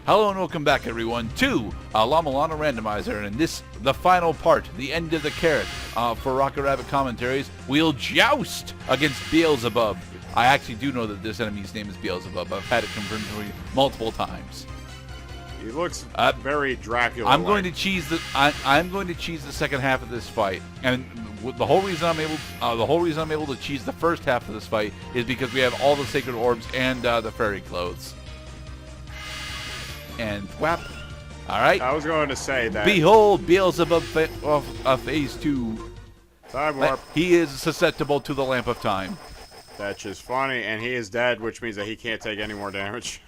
Hello and welcome back, everyone, to La-Mulana Randomizer, and the final part, the end of the carrot for Rocket Rabbit Commentaries. We'll joust against Beelzebub. I actually do know that this enemy's name is Beelzebub. I've had it confirmed to me multiple times. He looks very Dracula. I'm going to cheese the second half of this fight, and the whole reason I'm able to cheese the first half of this fight is because we have all the sacred orbs and the fairy clothes. And whap. All right. I was going to say that. Behold, Beelzebub of Phase 2. Time warp. He is susceptible to the Lamp of Time. That's just funny, and he is dead, which means that he can't take any more damage.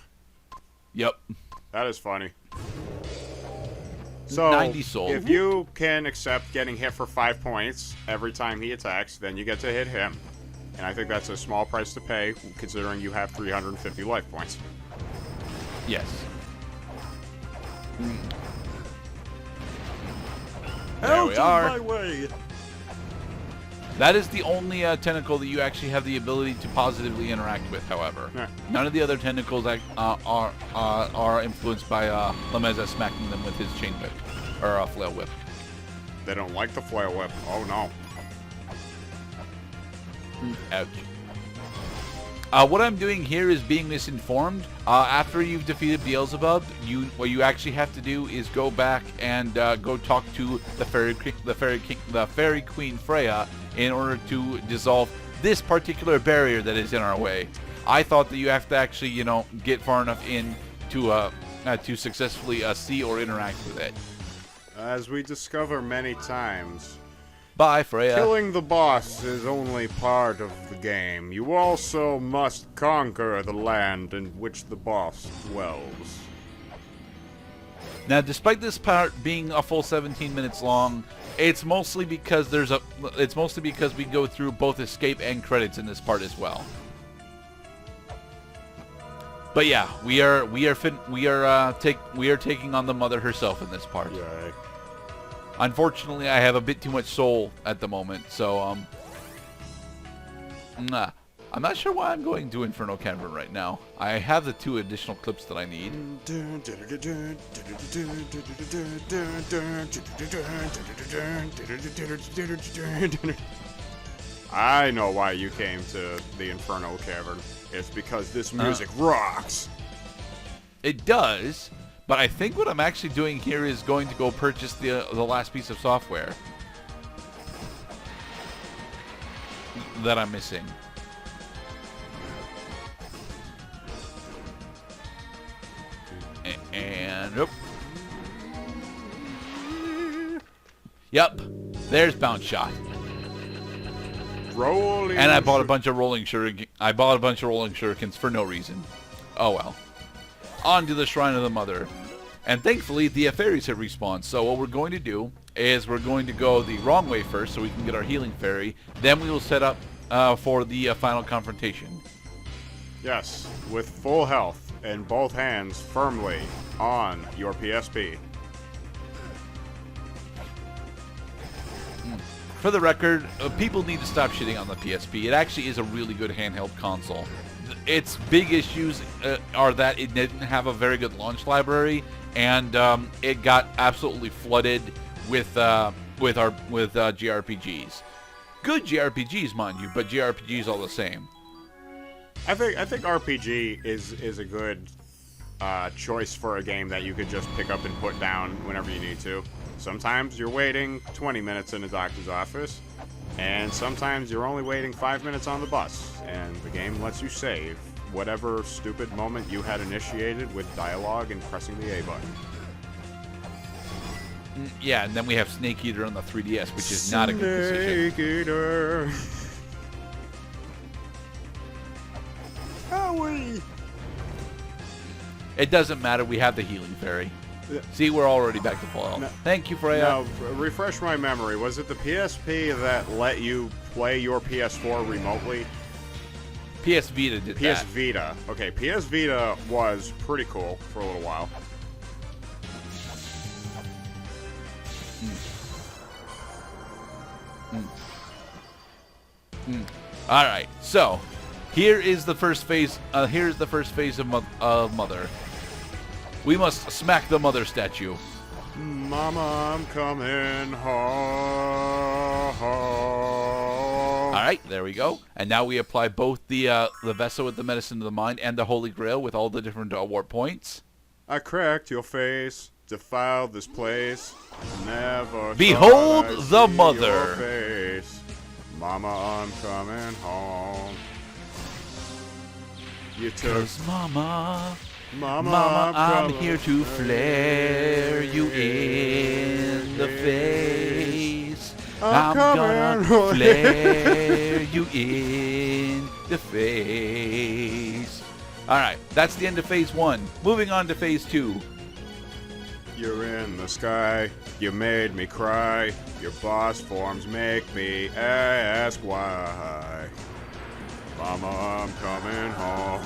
Yep. That is funny. So, 90 soul. If you can accept getting hit for 5 points every time he attacks, then you get to hit him. And I think that's a small price to pay, considering you have 350 life points. Yes. There we are. My way. That is the only tentacle that you actually have the ability to positively interact with, however. Yeah. None of the other tentacles are influenced by Lameza smacking them with his chain whip, or flail whip. They don't like the flail whip. Oh, no. Ouch. What I'm doing here is being misinformed. After you've defeated Beelzebub, what you actually have to do is go back and go talk to the fairy queen Freya in order to dissolve this particular barrier that is in our way. I thought that you have to actually, get far enough in to successfully see or interact with it. As we discover many times, Bye, Freya. killing the boss is only part of the game. You also must conquer the land in which the boss dwells. Now, despite this part being a full 17 minutes long, it's mostly because we go through both escape and credits in this part as well. But yeah, we are taking on the mother herself in this part. Yay. Unfortunately, I have a bit too much soul at the moment, so I'm not sure why I'm going to Inferno Cavern right now. I have the 2 additional clips that I need. I know why you came to the Inferno Cavern. It's because this music rocks. It does. But I think what I'm actually doing here is going to go purchase the last piece of software that I'm missing. And yep, there's Bounce Shot. Rolling. And I bought a bunch of rolling shurikens for no reason. Oh well. On to the Shrine of the Mother. And thankfully, the fairies have respawned. So what we're going to do is we're going to go the wrong way first so we can get our healing fairy. Then we will set up for the final confrontation. Yes, with full health and both hands firmly on your PSP. For the record, people need to stop shitting on the PSP. It actually is a really good handheld console. Its big issues are that it didn't have a very good launch library, and it got absolutely flooded with JRPGs. Good JRPGs, mind you, but JRPGs all the same. I think RPG is a good choice for a game that you could just pick up and put down whenever you need to. Sometimes you're waiting 20 minutes in a doctor's office, and sometimes you're only waiting 5 minutes on the bus, and the game lets you save whatever stupid moment you had initiated with dialogue and pressing the A button. Yeah, and then we have Snake Eater on the 3DS, which is not a good decision. Snake Eater. Howie. It doesn't matter, we have the healing fairy. See, we're already back to full health. No, Thank you, Freya. now, refresh my memory. Was it the PSP that let you play your PS4 remotely? PS Vita did that. PS Vita. Okay, PS Vita was pretty cool for a little while. All right, so here is the first phase. Here's the first phase of Mother. We must smack the mother statue. Mama, I'm coming home. All right, there we go. And now we apply both the vessel with the medicine of the mind and the Holy Grail with all the different warp points. I cracked your face, defiled this place. Never Behold thought I'd the see mother. your face. Mama, I'm coming home. You took 'Cause Mama, Mama, I'm coming here to flare you in the face. I'm gonna coming. flare you in the face. All right, that's the end of phase 1. Moving on to phase 2. You're in the sky, you made me cry. Your boss forms make me ask why. Mama, I'm coming home.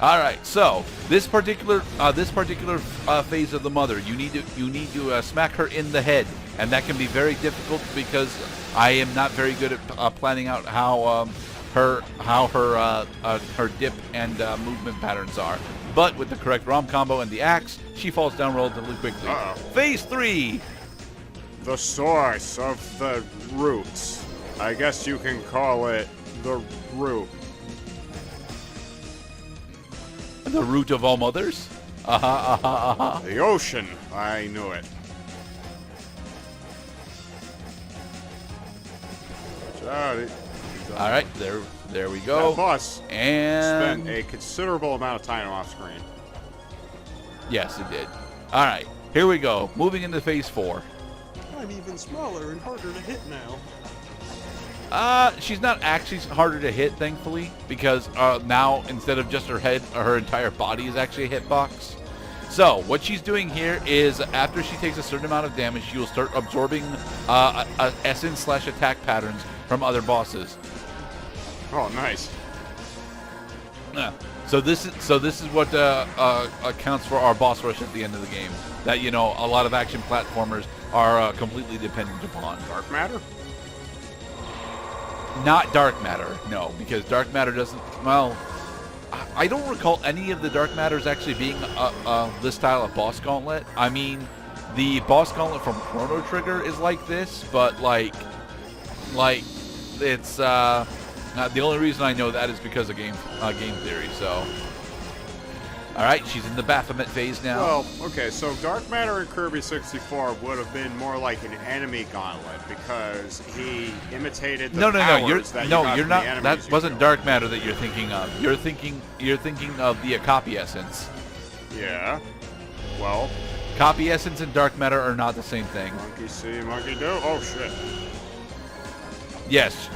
All right, so this particular phase of the mother, you need to smack her in the head, and that can be very difficult because I am not very good at planning out how her dip and movement patterns are. But with the correct ROM combo and the axe, she falls down relatively quickly. Phase 3. The source of the roots. I guess you can call it the root. The root of all mothers? The ocean. I knew it. All right, there we go. That boss And spent a considerable amount of time off screen. yes, it did. All right, here we go. Moving into phase 4. I'm even smaller and harder to hit now. She's not actually harder to hit, thankfully, because now instead of just her head, her entire body is actually a hitbox. So what she's doing here is after she takes a certain amount of damage, she will start absorbing essence/attack patterns from other bosses. Oh, nice. Yeah. So this is what accounts for our boss rush at the end of the game. That, you know, a lot of action platformers are completely dependent upon. Dark matter? Not dark matter, no, because dark matter doesn't. Well, I don't recall any of the dark matters actually being this style of boss gauntlet. I mean, the boss gauntlet from Chrono Trigger is like this, but like it's the only reason I know that is because of game theory. So, all right, she's in the Baphomet phase now. Well, okay, so Dark Matter in Kirby 64 would have been more like an enemy gauntlet because he imitated the powers that you got you're from not. the enemies That you wasn't killed. dark matter that you're thinking of. You're thinking of the copy essence. Yeah. Well, Copy essence and dark matter are not the same thing. monkey see, monkey do. Oh shit. Yes.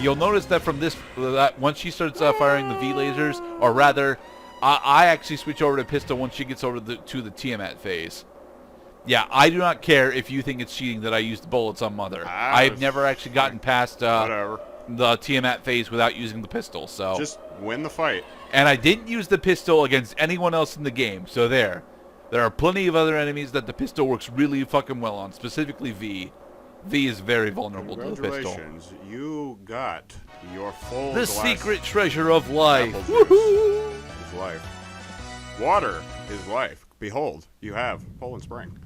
You'll notice that from that once she starts firing the V lasers, or rather, I actually switch over to pistol once she gets over to the Tiamat phase. Yeah, I do not care if you think it's cheating that I used bullets on Mother. I've never actually gotten past Whatever. the Tiamat phase without using the pistol. So Just win the fight. and I didn't use the pistol against anyone else in the game. So there are plenty of other enemies that the pistol works really fucking well on. Specifically V. V is very vulnerable to the pistol. Congratulations, you got your full The glass secret treasure of life. apple juice is life. Water is life. Behold, you have Poland Spring.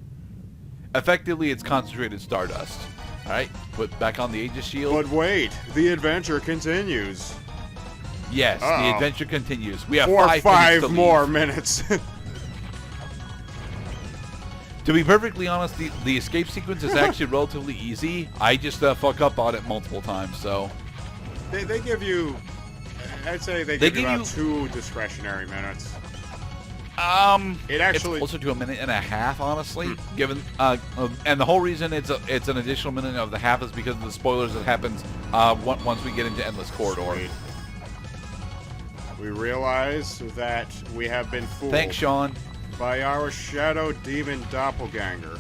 Effectively, it's concentrated stardust. All right, put back on the Aegis shield. But wait, the adventure continues. Yes, the Uh-oh. adventure continues. We have For 5 five minutes to more leave. minutes. To be perfectly honest, the escape sequence is actually relatively easy. I just fuck up on it multiple times, so. They give you, I'd say they give you about 2 discretionary minutes. It actually, it's closer to a minute and a half, honestly. Given and the whole reason it's an additional minute of the half is because of the spoilers that happens once we get into Endless Corridor. Sweet. We realize that we have been fooled. Thanks, Sean. By our shadow demon doppelganger.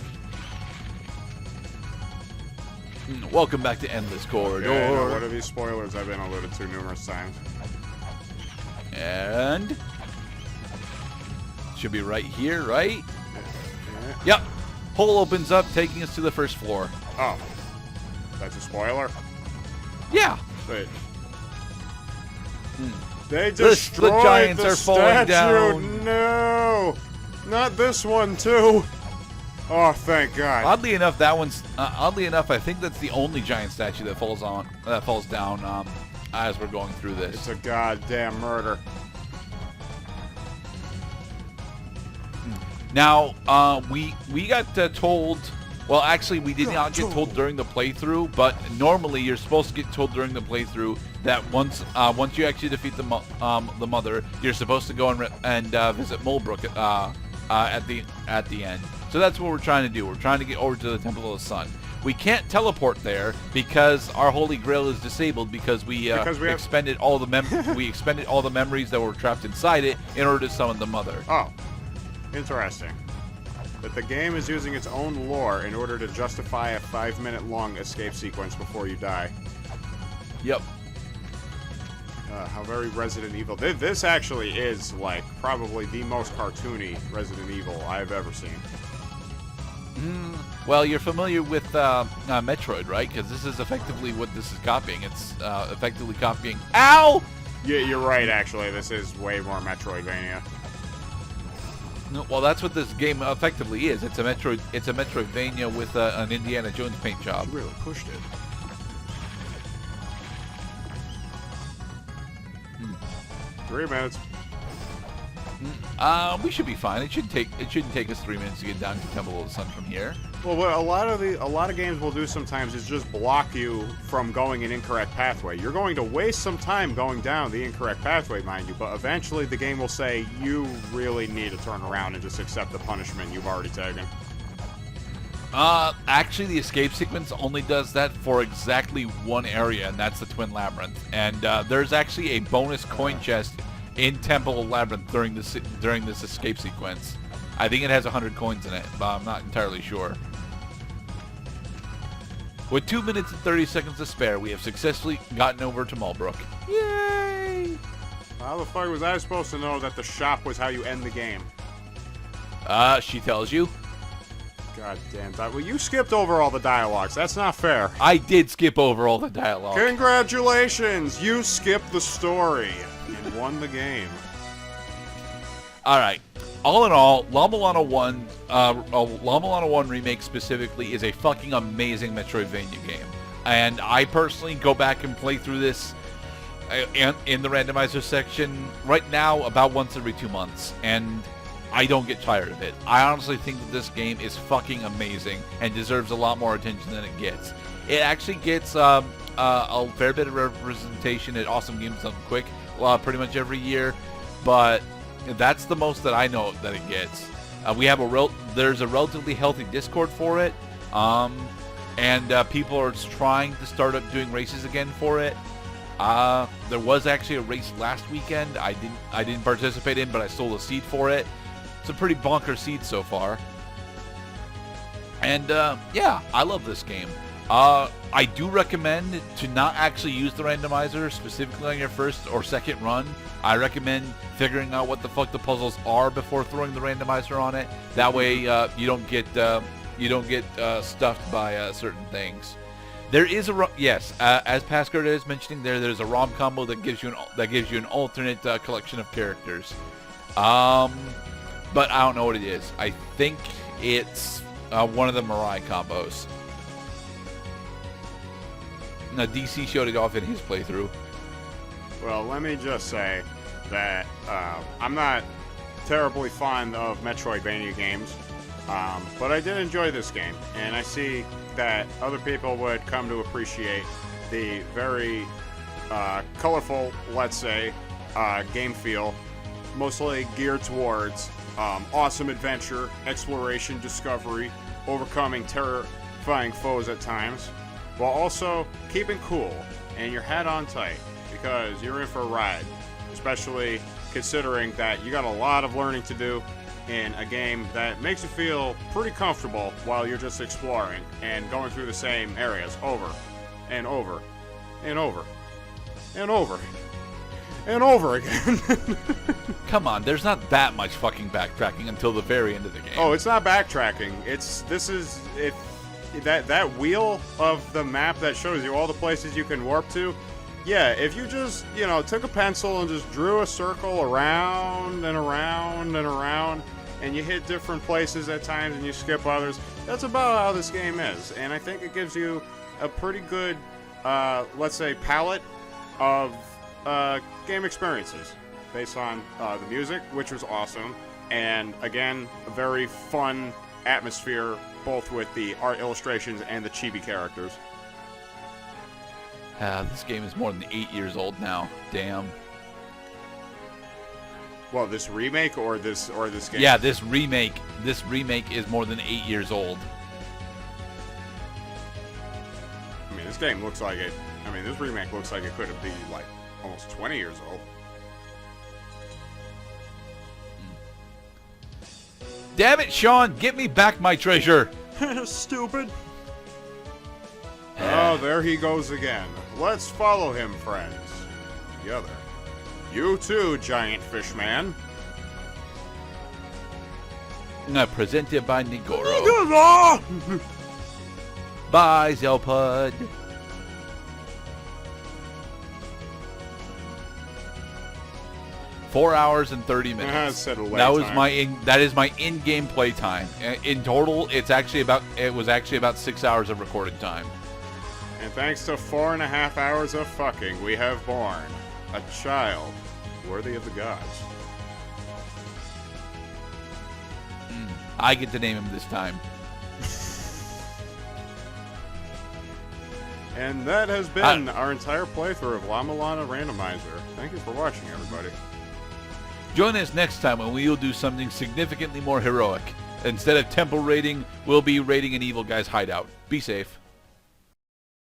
Welcome back to Endless Corridor. Yeah, I know, what are these spoilers I've been alluded to numerous times? And should be right here, right? Yeah. Yep. Hole opens up, taking us to the first floor. Oh. That's a spoiler? Yeah. Wait. Hmm. They The destroyed giants the are falling statue. down. no! Not this one, too! Oh, thank God. Oddly enough, I think that's the only giant statue that falls down as we're going through this. It's a goddamn murder. Now, we got told. Well, actually, we did not get told during the playthrough, but normally you're supposed to get told during the playthrough that once you actually defeat the mother, you're supposed to go and visit Mulebrook at the end. So that's what we're trying to do. We're trying to get over to the Temple of the Sun. We can't teleport there because our Holy Grail is disabled because we expended all the memories that were trapped inside it in order to summon the mother. Oh, interesting. That the game is using its own lore in order to justify a 5-minute long escape sequence before you die. Yep. How very Resident Evil. This actually is, like, probably the most cartoony Resident Evil I've ever seen. Well, you're familiar with Metroid, right? Because this is effectively what this is copying. It's effectively copying... Ow! Yeah, you're right, actually. This is way more Metroidvania. No, well, that's what this game effectively is. It's a Metroidvania with an Indiana Jones paint job. You really pushed it. 3 minutes. We should be fine. It shouldn't take us 3 minutes to get down to Temple of the Sun from here. Well, what a lot of games will do sometimes is just block you from going an incorrect pathway. You're going to waste some time going down the incorrect pathway, mind you, but eventually the game will say you really need to turn around and just accept the punishment you've already taken. Actually, the escape sequence only does that for exactly one area, and that's the Twin Labyrinth. And there's actually a bonus coin chest in Temple Labyrinth during this escape sequence. I think it has 100 coins in it, but I'm not entirely sure. With 2 minutes and 30 seconds to spare, we have successfully gotten over to Mulebrook. Yay! How the fuck was I supposed to know that the shop was how you end the game? She tells you. God damn that. Well, you skipped over all the dialogues. That's not fair. I did skip over all the dialogue. Congratulations! You skipped the story and won the game. Alright. All in all, La-Mulana 1, La-Mulana 1 Remake specifically is a fucking amazing Metroidvania game. And I personally go back and play through this in the randomizer section right now about once every 2 months. And I don't get tired of it. I honestly think that this game is fucking amazing and deserves a lot more attention than it gets. It actually gets a fair bit of representation at Awesome Games Done Quick pretty much every year, but that's the most that I know that it gets. We have there's a relatively healthy Discord for it, and people are trying to start up doing races again for it. There was actually a race last weekend. I didn't participate in, but I stole a seed for it. It's a pretty bonker seed so far. And yeah, I love this game. I do recommend to not actually use the randomizer specifically on your first or second run. I recommend figuring out what the fuck the puzzles are before throwing the randomizer on it. That way you don't get stuffed by certain things. There is yes, as Pascal is mentioning, there's a ROM combo that gives you an alternate collection of characters. But I don't know what it is. I think it's one of the Mirai combos. Now, DC showed it off in his playthrough. Well, let me just say that I'm not terribly fond of Metroidvania games, but I did enjoy this game, and I see that other people would come to appreciate the very colorful, let's say, game feel, mostly geared towards awesome adventure, exploration, discovery, overcoming terrifying foes at times, while also keeping cool and your head on tight, because you're in for a ride, especially considering that you got a lot of learning to do in a game that makes you feel pretty comfortable while you're just exploring and going through the same areas over and over and over and over and over again. Come on, there's not that much fucking backtracking until the very end of the game. Oh, it's not backtracking. That wheel of the map that shows you all the places you can warp to, Yeah, if you just, took a pencil and just drew a circle around and around and around, and you hit different places at times and you skip others, that's about how this game is. And I think it gives you a pretty good, let's say, palette of game experiences based on the music, which was awesome, and again, a very fun atmosphere, both with the art illustrations and the chibi characters. This game is more than 8 years old now. Damn. Well, this remake or this game? Yeah, this remake is more than 8 years old. I mean, this game looks like it. I mean, this remake looks like it could be like almost 20 years old. Damn it, Sean! Get me back my treasure! Stupid. Oh, there he goes again. Let's follow him, friends. Together. You too, giant fish man. Presented by Nigoro. Bye, Zelpud. Four hours and 30 minutes. That is my in-game play time. In total, it was actually about 6 hours of recorded time. And thanks to 4.5 hours of fucking, we have born a child worthy of the gods. I get to name him this time. And that has been our entire playthrough of La-Mulana Randomzier. Thank you for watching, everybody. Join us next time when we will do something significantly more heroic. Instead of temple raiding, we'll be raiding an evil guy's hideout. Be safe.